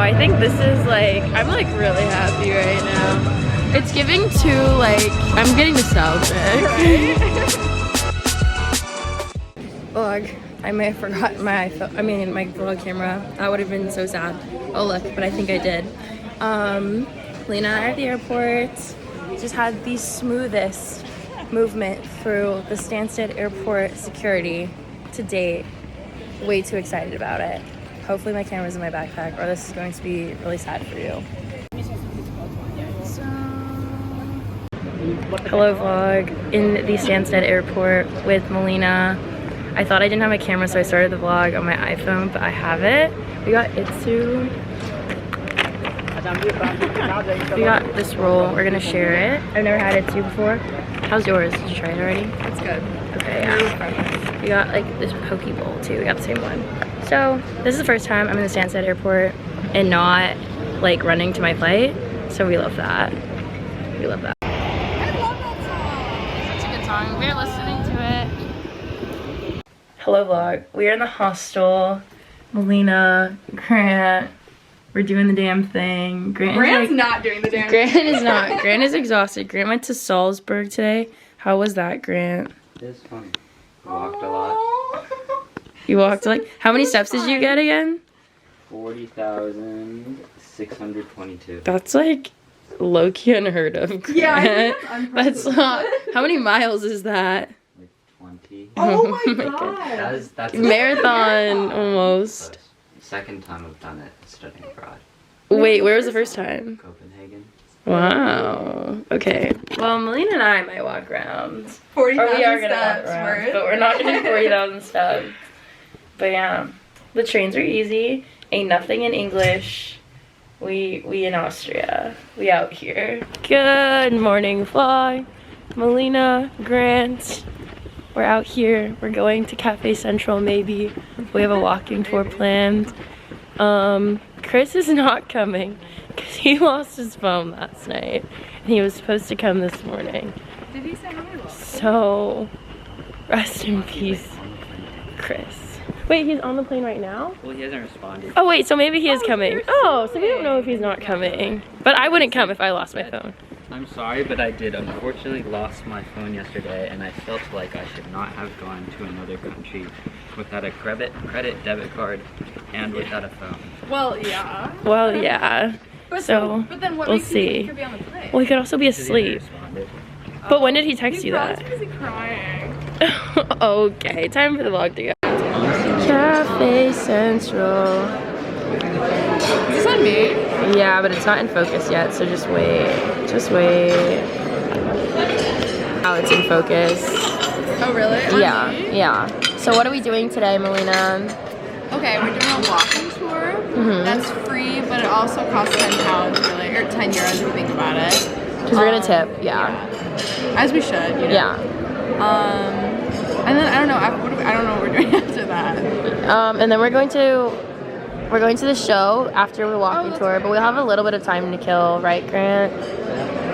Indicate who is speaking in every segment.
Speaker 1: I think this is like, I'm like really happy right now. It's giving too like, I'm getting nostalgic. Right? Vlog. I may have forgotten my iPhone, my vlog camera. That would have been so sad. Oh look, but I think I did. Lena and I are at the airport. Just had the smoothest movement through the Stansted Airport security to date. Way too excited about it. Hopefully my camera's in my backpack or this is going to be really sad for you. So, hello vlog in the Stansted Airport with Melina. I thought I didn't have my camera, so I started the vlog on my iPhone, but I have it. We got Itsu. We got this roll. We're gonna share it. I've never had Itsu before. How's yours? Did you try it already?
Speaker 2: It's good.
Speaker 1: Okay, yeah. We got like this poke bowl too. We got the same one. So this is the first time I'm in the Stansted Airport and not like running to my flight. So we love that. We love that.
Speaker 2: I love that song.
Speaker 1: It's such a good song. We're listening to it. Hello vlog. We are in the hostel. Melina, Grant. We're doing the damn thing.
Speaker 2: Grant's not doing the damn thing.
Speaker 1: Grant is not. Grant is exhausted. Grant went to Salzburg today. How was that, Grant?
Speaker 3: It was fun. Walked a lot.
Speaker 1: You walked like, how many steps did you get again?
Speaker 3: 40,622.
Speaker 1: That's like low-key unheard of, Grant.
Speaker 2: Yeah,
Speaker 1: that's not, how many miles is that?
Speaker 3: Like 20.
Speaker 2: Oh my god.
Speaker 3: That's
Speaker 1: Marathon, almost.
Speaker 3: Second time I've done it studying abroad.
Speaker 1: Wait, where was the first time?
Speaker 3: Copenhagen.
Speaker 1: Wow. Okay. Well, Melina and I might walk around.
Speaker 2: 40,000
Speaker 1: we are gonna
Speaker 2: steps
Speaker 1: walk around,
Speaker 2: worth.
Speaker 1: but we're not gonna do 40,000 steps. But yeah, the trains are easy. Ain't nothing in English. We in Austria. We out here. Good morning, vlog. Melina, Grant. We're out here. We're going to Cafe Central maybe. We have a walking tour planned. Chris is not coming because he lost his phone last night. And he was supposed to come this morning.
Speaker 2: Did he say how he lost?
Speaker 1: So, rest in peace, Chris. Wait, he's on the plane right now?
Speaker 3: Well, he hasn't responded.
Speaker 1: Oh wait, so maybe he is coming. Oh, so we don't know if he's not coming. But I wouldn't come if I lost my phone.
Speaker 3: I'm sorry, but I did unfortunately lost my phone yesterday, and I felt like I should not have gone to another country without a credit debit card and without a phone.
Speaker 2: Well, yeah.
Speaker 1: Well, yeah.
Speaker 2: But
Speaker 1: So,
Speaker 2: but then what
Speaker 1: we'll
Speaker 2: makes you
Speaker 1: see.
Speaker 2: think he could be on the plane?
Speaker 1: Well, he could also be
Speaker 3: Because he hasn't
Speaker 1: asleep.
Speaker 3: responded.
Speaker 1: But when did he text you that?
Speaker 2: He's probably crying.
Speaker 1: Okay, time for the vlog to go. Cafe Central.
Speaker 2: Is this on me?
Speaker 1: Yeah, but it's not in focus yet, so just wait. Just wait. Now it's in focus.
Speaker 2: Oh, really? On
Speaker 1: Yeah,
Speaker 2: me?
Speaker 1: yeah. So what are we doing today, Melina?
Speaker 2: Okay, we're doing a walking tour.
Speaker 1: Mhm.
Speaker 2: That's free, but it also costs £10, really, or €10 if you think about it.
Speaker 1: Because we're gonna tip, yeah.
Speaker 2: As we should, you know.
Speaker 1: Yeah.
Speaker 2: And then I don't know. I don't know what we're doing after that.
Speaker 1: And then we're going to the show after the walking
Speaker 2: that's
Speaker 1: tour,
Speaker 2: right.
Speaker 1: but we'll have a little bit of time to kill, right, Grant?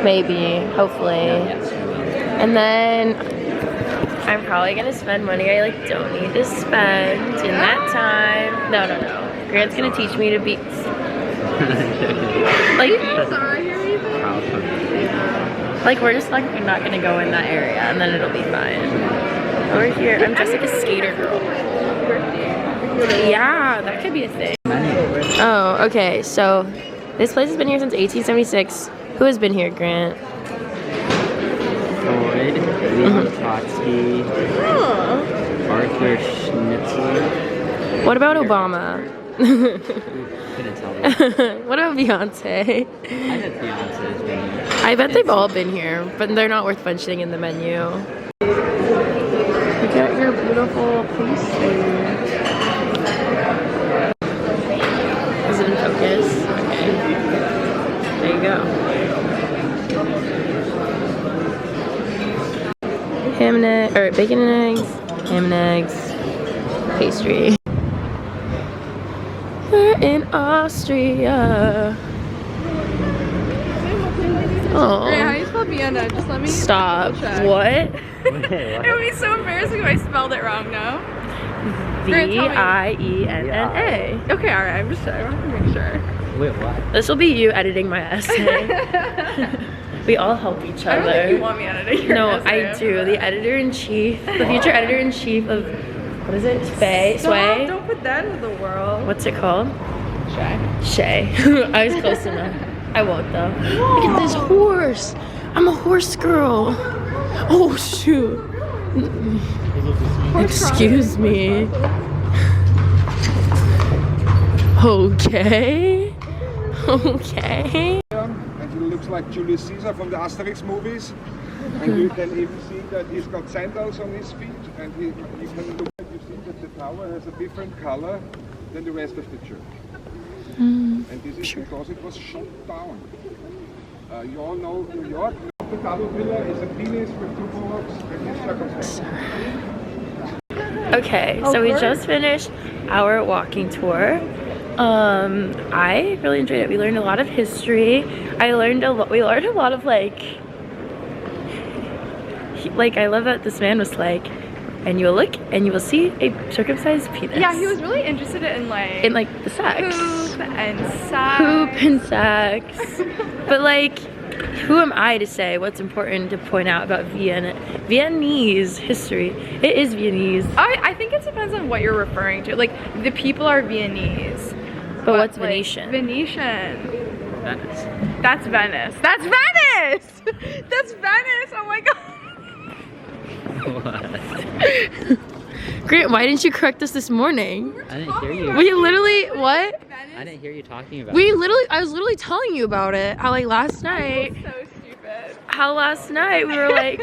Speaker 1: Maybe, hopefully. And then I'm probably gonna spend money I like don't need to spend in that time. No. Grant's gonna teach me to be like we're just like not gonna go in that area and then it'll be fine. Over here, I'm just like a skater girl. Yeah, that could be a thing. Oh, okay. So this place has been here since 1876. Who has been here, Grant?
Speaker 3: Freud, Leon Trotsky, Arthur Schnitzler.
Speaker 1: What about Obama?
Speaker 3: Couldn't tell you.
Speaker 1: What about Beyonce?
Speaker 3: I bet Beyonce's been here.
Speaker 1: I bet they've all been here, but they're not worth mentioning in the menu. Look at your beautiful pastry. Is it in focus? Okay. There you go. Ham and egg, or bacon and eggs, ham and eggs, pastry. We're in Austria. Oh.
Speaker 2: Hey, how do you spell Vienna? Just let me
Speaker 1: Stop.
Speaker 2: check.
Speaker 1: What?
Speaker 2: It would be so embarrassing if I spelled it wrong now.
Speaker 1: V-I-E-N-N-A.
Speaker 2: Okay, alright, I want to make sure.
Speaker 3: Wait, what?
Speaker 1: This will be you editing my essay. We all help each other.
Speaker 2: I don't think you want me editing your
Speaker 1: No,
Speaker 2: essay.
Speaker 1: I do. The editor-in-chief, the future editor-in-chief of, what is it? Sway?
Speaker 2: Stop, don't put that into the world.
Speaker 1: What's it called?
Speaker 2: Shay.
Speaker 1: I was close enough. I won't though. Look at this horse. I'm a horse girl. Oh shoot. Excuse me. Okay. Okay.
Speaker 4: And he looks like Julius Caesar from the Asterix movies. And you can even see that he's got sandals on his feet. And you can look and you see that the tower has a different color than the rest of the church. And this is because it was shot down. You all know New York. The double pillar is a penis with two bullocks and his circumstance.
Speaker 1: Okay, so we just finished our walking tour. I really enjoyed it. We learned a lot of history. We learned a lot of like I love that this man was like, and you will look and you will see a circumcised penis.
Speaker 2: Yeah, he was really interested in like
Speaker 1: the sex.
Speaker 2: poop and sex.
Speaker 1: Poop and sex. But like, who am I to say what's important to point out about Viennese history? It is Viennese.
Speaker 2: I think it depends on what you're referring to. Like, the people are Viennese.
Speaker 1: But what's
Speaker 2: like,
Speaker 1: Venetian?
Speaker 2: Venetian.
Speaker 3: Venice.
Speaker 2: That's Venice. That's Venice! That's Venice! Oh my god.
Speaker 3: What?
Speaker 1: Grant, why didn't you correct us this morning?
Speaker 3: I didn't hear you.
Speaker 1: We literally, what?
Speaker 3: I didn't hear you talking about
Speaker 1: I was literally telling you about it. How like last night,
Speaker 2: So stupid.
Speaker 1: how last night we were like,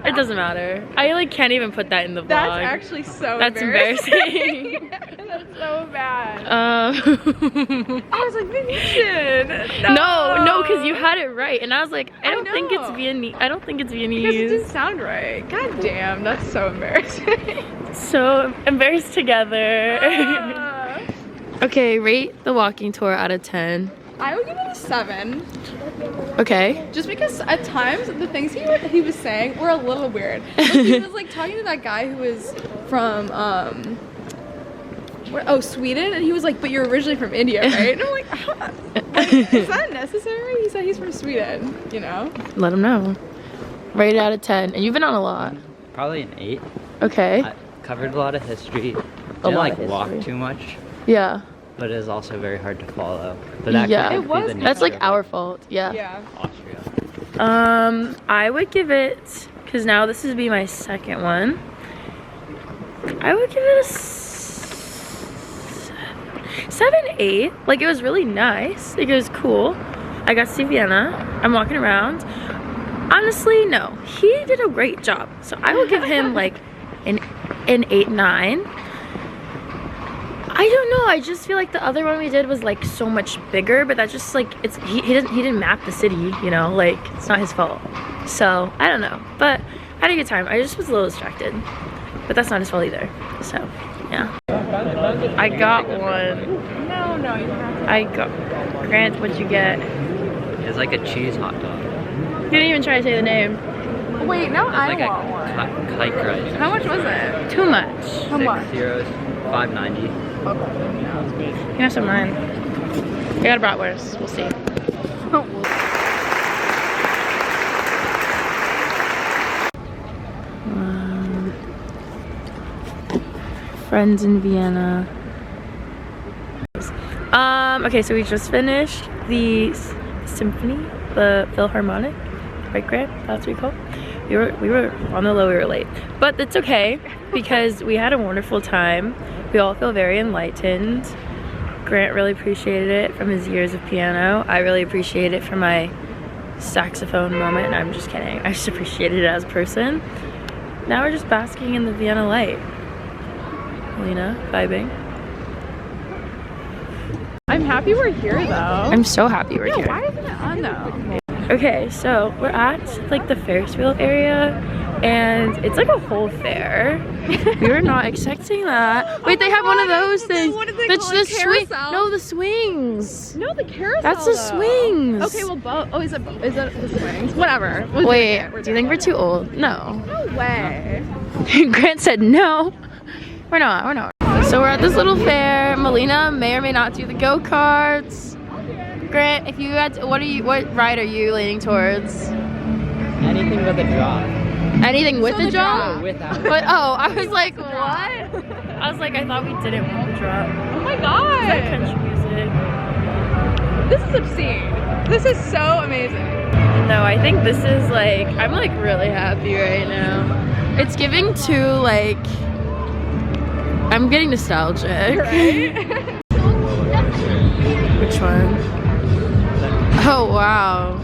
Speaker 1: it doesn't matter. I like can't even put that in the vlog.
Speaker 2: That's actually so
Speaker 1: That's
Speaker 2: embarrassing. That's so bad. I was like, Venetian.
Speaker 1: No, because you had it right, and I was like, I don't think it's
Speaker 2: know.
Speaker 1: Viennese. I don't think it's
Speaker 2: Because it
Speaker 1: Viennese.
Speaker 2: didn't sound right. God damn, that's so embarrassing.
Speaker 1: So embarrassed together. Okay, rate the walking tour out of 10.
Speaker 2: I would give it a 7.
Speaker 1: Okay.
Speaker 2: Just because at times the things he was saying were a little weird. Like, he was like talking to that guy who was from Sweden, and he was like, "But you're originally from India, right?" And I'm like, is that necessary? He said he's from Sweden, you know?
Speaker 1: Let them know. Rate it out of 10. And you've been on a lot.
Speaker 3: Probably an 8.
Speaker 1: Okay.
Speaker 3: I covered a lot of history. Didn't
Speaker 1: lot
Speaker 3: like
Speaker 1: of
Speaker 3: walk
Speaker 1: history.
Speaker 3: too much,
Speaker 1: Yeah.
Speaker 3: but it is also very hard to follow. But that
Speaker 1: Yeah.
Speaker 3: could
Speaker 2: It
Speaker 3: be
Speaker 2: was-
Speaker 3: the nature
Speaker 1: That's like
Speaker 3: of,
Speaker 1: our fault. Yeah.
Speaker 2: Yeah.
Speaker 3: Austria.
Speaker 1: I would give it, because now this would be my second one. I would give it a 7, 8. Like, it was really nice. Like, it was cool. I got to see Vienna. I'm walking around. Honestly, no. He did a great job. So I will give him like an 8, 9. I don't know. I just feel like the other one we did was like so much bigger, but that's just like he didn't map the city, you know, like it's not his fault. So I don't know, but I had a good time. I just was a little distracted, but that's not his fault either. So yeah, I got one.
Speaker 2: No, you don't have to.
Speaker 1: I got Grant. What'd you get?
Speaker 3: It's like a cheese hot dog.
Speaker 1: You didn't even try to say the name.
Speaker 2: Wait, now
Speaker 3: It's
Speaker 2: I
Speaker 3: like
Speaker 2: want one.
Speaker 3: a kite crunch.
Speaker 2: How much was it?
Speaker 1: Too much.
Speaker 2: How much?
Speaker 3: 6 euros, $5.90.
Speaker 1: You can have some of mine. I got a bratwurst. We'll see. Friends in Vienna. Okay, so we just finished the Symphony, the Philharmonic, right, Grant? That's what we call it. We were on the low, we were late. But it's okay, because we had a wonderful time. We all feel very enlightened. Grant really appreciated it from his years of piano. I really appreciate it from my saxophone moment. And I'm just kidding. I just appreciated it as a person. Now we're just basking in the Vienna light. Lena, vibing.
Speaker 2: I'm happy we're here though.
Speaker 1: I'm so happy we're here.
Speaker 2: Why isn't it on though?
Speaker 1: Okay, so we're at like the Ferris wheel area, and it's like a whole fair. We were not expecting that. Wait, they have one of those things.
Speaker 2: What did they
Speaker 1: the
Speaker 2: call it? Carousel?
Speaker 1: No, the swings.
Speaker 2: No, the carousel.
Speaker 1: That's the
Speaker 2: though.
Speaker 1: swings.
Speaker 2: Okay, well, is it the swings? Whatever. We're doing
Speaker 1: Wait,
Speaker 2: it.
Speaker 1: do you think we're too old? No.
Speaker 2: No way.
Speaker 1: Grant said no. We're not. So we're at this little fair. Melina may or may not do the go-karts. Grant, if you had to, what ride are you leaning towards?
Speaker 3: Anything with a drop.
Speaker 1: Anything with the drop?
Speaker 3: Or without.
Speaker 1: But oh, I was like, what? I was like, I thought we didn't want the drop.
Speaker 2: Oh my
Speaker 1: Is that
Speaker 2: god!
Speaker 1: country music?
Speaker 2: This is obscene. This is so amazing.
Speaker 1: No, I think this is like, I'm like really happy right now. It's giving to like, I'm getting nostalgic.
Speaker 2: Right?
Speaker 1: Which one? Oh wow.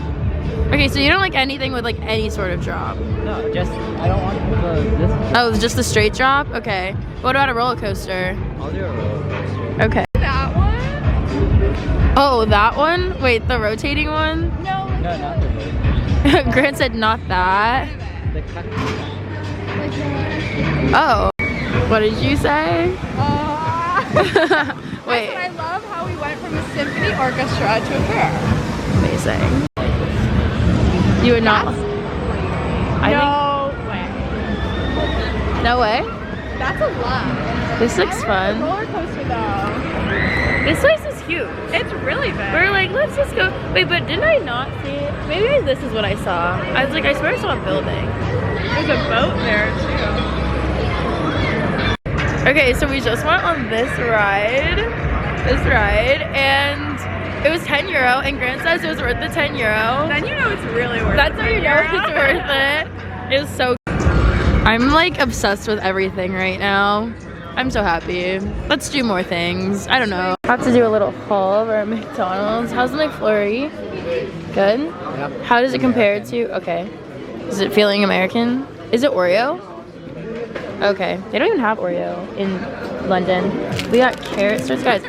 Speaker 1: Okay, so you don't like anything with like any sort of drop.
Speaker 3: No, just, I don't want this.
Speaker 1: Oh, just the straight drop? Okay. What about a roller coaster?
Speaker 3: I'll do a roller coaster.
Speaker 1: Okay.
Speaker 2: That one?
Speaker 1: Oh, that one? Wait, the rotating one?
Speaker 2: No.
Speaker 3: No, not the roller.
Speaker 1: Grant said not that.
Speaker 3: The cactus.
Speaker 1: Oh. What did you say? Wait.
Speaker 2: I love how we went from a symphony orchestra to a fair.
Speaker 1: Amazing. You would not.
Speaker 2: No way.
Speaker 1: No way?
Speaker 2: That's a lot.
Speaker 1: This looks fun.
Speaker 2: Roller coaster though.
Speaker 1: This place is huge.
Speaker 2: It's really big.
Speaker 1: We're like, let's just go. Wait, but didn't I not see it? Maybe this is what I saw. I was like, I swear I saw a building.
Speaker 2: There's a boat there too.
Speaker 1: Okay, so we just went on this ride, and it was €10, and Grant says it was worth the €10.
Speaker 2: Then you know it's really worth it.
Speaker 1: That's how you know it's worth it. It was so I'm like obsessed with everything right now. I'm so happy. Let's do more things. I don't know. I have to do a little haul of our McDonald's. How's the McFlurry? Good?
Speaker 3: Yep.
Speaker 1: How does it compare to, okay. Is it feeling American? Is it Oreo? Okay. They don't even have Oreo in London. We got carrot stars. Guys,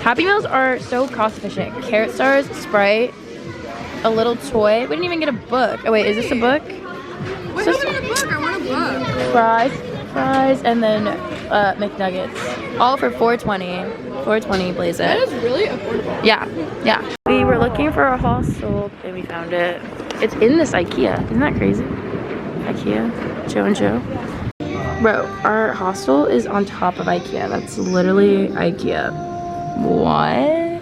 Speaker 1: Happy Meals are so cost efficient. Carrot stars, Sprite, a little toy. We didn't even get a book. Oh wait, is this a book?
Speaker 2: Wait, how about a book? I want a book.
Speaker 1: Fries, and then McNuggets. All for $4.20. $4.20, blaze
Speaker 2: That
Speaker 1: it.
Speaker 2: is really affordable.
Speaker 1: Yeah. We were looking for a hostel and we found it. It's in this IKEA. Isn't that crazy? IKEA, jo&joe. Bro, our hostel is on top of IKEA. That's literally IKEA. What?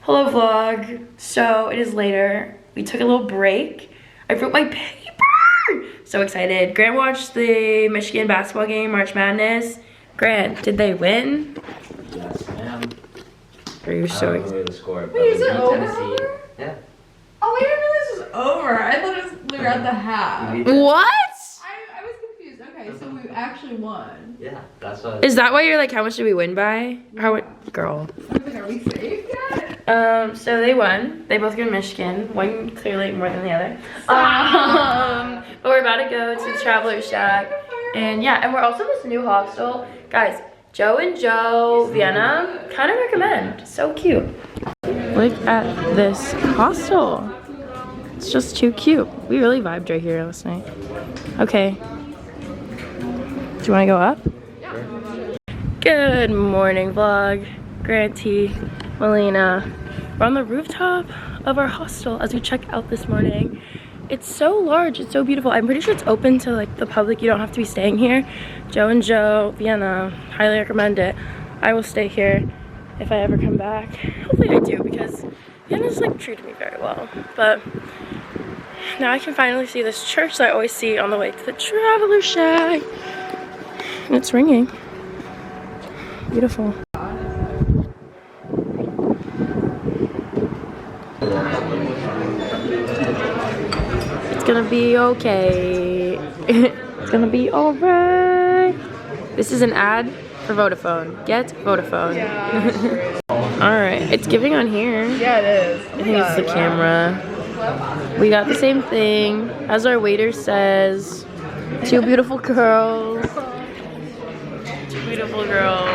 Speaker 1: Hello vlog. So it is later. We took a little break. I wrote my paper. So excited. Grant watched the Michigan basketball game, March Madness. Grant, did they win?
Speaker 3: Yes, ma'am.
Speaker 1: Are you so excited?
Speaker 3: The score,
Speaker 2: Wait, is it over?
Speaker 3: Yeah.
Speaker 2: Oh, I didn't know this was over. I thought we were at the half.
Speaker 1: What?
Speaker 2: I was confused. Okay, so we actually won.
Speaker 3: Yeah, that's what.
Speaker 1: Is that why you're like, how much did we win by? Girl.
Speaker 2: I was like, are we safe yet?
Speaker 1: So they won. They both go to Michigan. One clearly more than the other. But we're about to go to the Traveler Shack. And yeah, and we're also in this new hostel. Guys, jo&joe, Vienna, kind of recommend. So cute. Look at this hostel. It's just too cute. We really vibed right here last night. Okay. Do you want to go up?
Speaker 3: Sure.
Speaker 1: Good morning vlog. Grant T, Melina. We're on the rooftop of our hostel as we check out this morning. It's so large, it's so beautiful. I'm pretty sure it's open to like the public. You don't have to be staying here. Jo&joe, Vienna, highly recommend it. I will stay here if I ever come back. Hopefully I do, because Vienna's like treated me very well. But now I can finally see this church that I always see on the way to the Traveler Shack. And it's ringing. Beautiful. It's gonna be okay. It's gonna be alright. This is an ad for Vodafone. Get Vodafone.
Speaker 2: Yeah.
Speaker 1: Alright, it's giving on here.
Speaker 2: Yeah, it is.
Speaker 1: I think it's the camera. We got the same thing. As our waiter says, two beautiful girls. Two beautiful girls.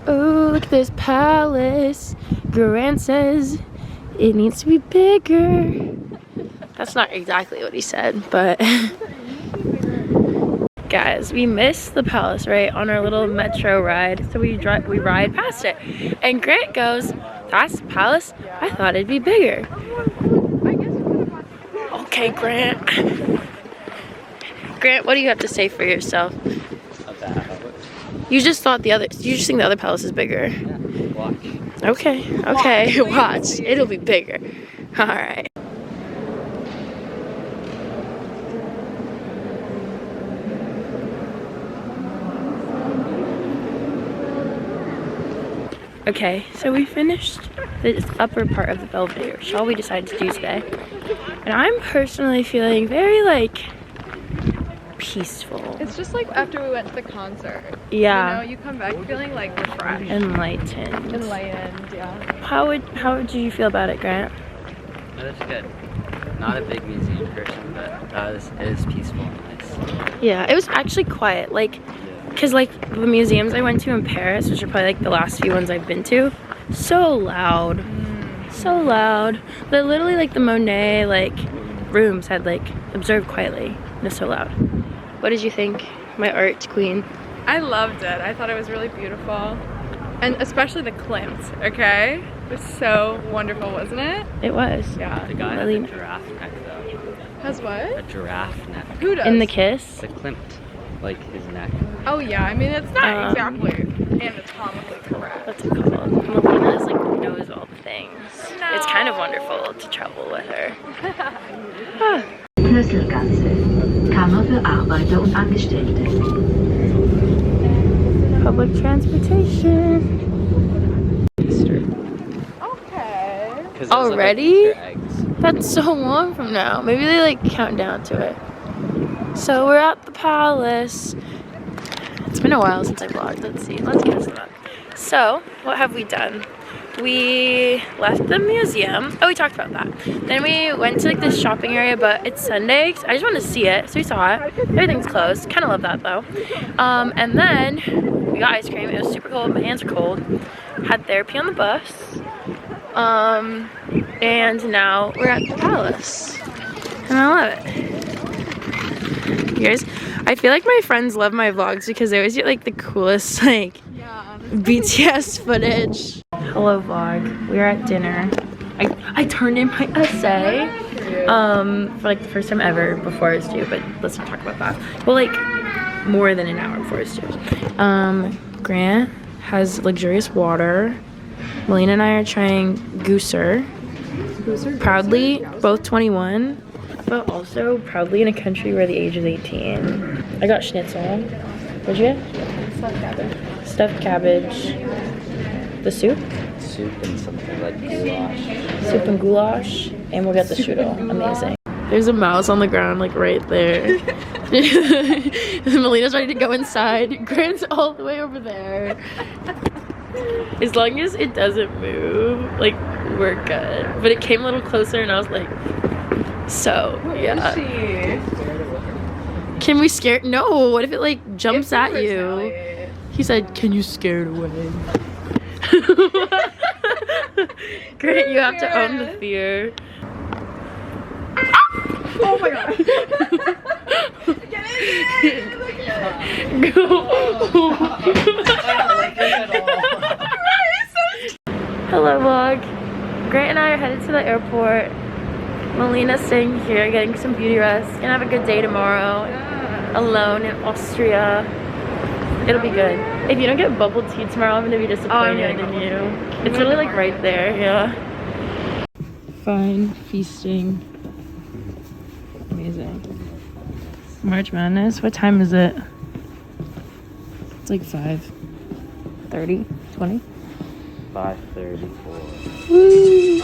Speaker 1: Oh, look at this palace. Grant says it needs to be bigger. That's not exactly what he said, but guys, we missed the palace, right, on our little metro ride. So we ride past it, and Grant goes, "That's the palace? I thought it'd be bigger." Okay, Grant. Grant, what do you have to say for yourself? You just thought you just think the other palace is bigger.
Speaker 3: Yeah, watch.
Speaker 1: Okay, watch. It'll be bigger. All right. Okay, so we finished the upper part of the Belvedere, which is all we decided to do today. And I'm personally feeling very, like, peaceful.
Speaker 2: It's just like after we went to the concert.
Speaker 1: Yeah.
Speaker 2: You know, you come back feeling like refreshed.
Speaker 1: Enlightened.
Speaker 2: Enlightened, yeah.
Speaker 1: How would you feel about it, Grant?
Speaker 3: That's good. Not a big museum person, but it is peaceful and nice.
Speaker 1: Yeah, it was actually quiet. Like, because like the museums I went to in Paris, which are probably like the last few ones I've been to, so loud. So loud. But literally like the Monet like rooms had like observed quietly. It was so loud. What did you think, my art queen?
Speaker 2: I loved it. I thought it was really beautiful. And especially the Klimt, okay? It was so wonderful, wasn't it?
Speaker 1: It was.
Speaker 2: Yeah.
Speaker 3: The guy has a giraffe neck though.
Speaker 2: Has what?
Speaker 3: A giraffe neck.
Speaker 2: Who does?
Speaker 1: In the kiss?
Speaker 3: The Klimt, like his neck.
Speaker 2: Oh yeah, I mean it's not exactly anatomically correct.
Speaker 1: What's it called? Melina like knows all the things.
Speaker 2: No.
Speaker 1: It's kind of wonderful to travel with her.
Speaker 5: Schlüsselgasse. Kammer für Arbeiter und Angestellte.
Speaker 1: Public transportation.
Speaker 2: Okay.
Speaker 1: Already? That's so long from now. Maybe they like count down to it. So we're at the palace. It's been a while since I vlogged. Let's see. Let's get this done. So, what have we done? We left the museum. Oh, we talked about that. Then we went to like this shopping area, but it's Sunday. So I just wanted to see it, so we saw it. Everything's closed. Kind of love that though. And then we got ice cream. It was super cold. My hands are cold. Had therapy on the bus. And now we're at the palace. And I love it. You guys, I feel like my friends love my vlogs because they always get like the coolest like BTS footage. Hello vlog. We're at dinner. I turned in my essay for like the first time ever before it's due, but let's not talk about that. Well, like more than an hour before it's due. Grant has luxurious water. Melina and I are trying Gooser. Proudly, both 21, but also proudly in a country where the age is 18. I got schnitzel. What'd you get?
Speaker 2: Stuffed cabbage.
Speaker 1: Stuffed cabbage. The soup?
Speaker 3: Soup and something like goulash.
Speaker 1: Soup and goulash. And we'll get the strudel. Amazing. There's a mouse on the ground, like right there. Melina's ready to go inside. Grant's all the way over there. As long as it doesn't move, like, we're good. But it came a little closer and I was like, so, yeah. Can we scare it? No, what if it like jumps at you? He said, can you scare it away? Great, you have to own the fear.
Speaker 2: Oh my god. Get in!
Speaker 1: Hello vlog. Grant and I are headed to the airport. Melina's staying here getting some beauty rest. Gonna have a good day tomorrow. Alone in Austria. It'll be good. If you don't get bubble tea tomorrow, I'm gonna be disappointed in you. It's literally like right there, yeah. Fine feasting. Amazing. March Madness. What time is it? It's like 5:30, 20.
Speaker 3: 5:34.
Speaker 1: Woo!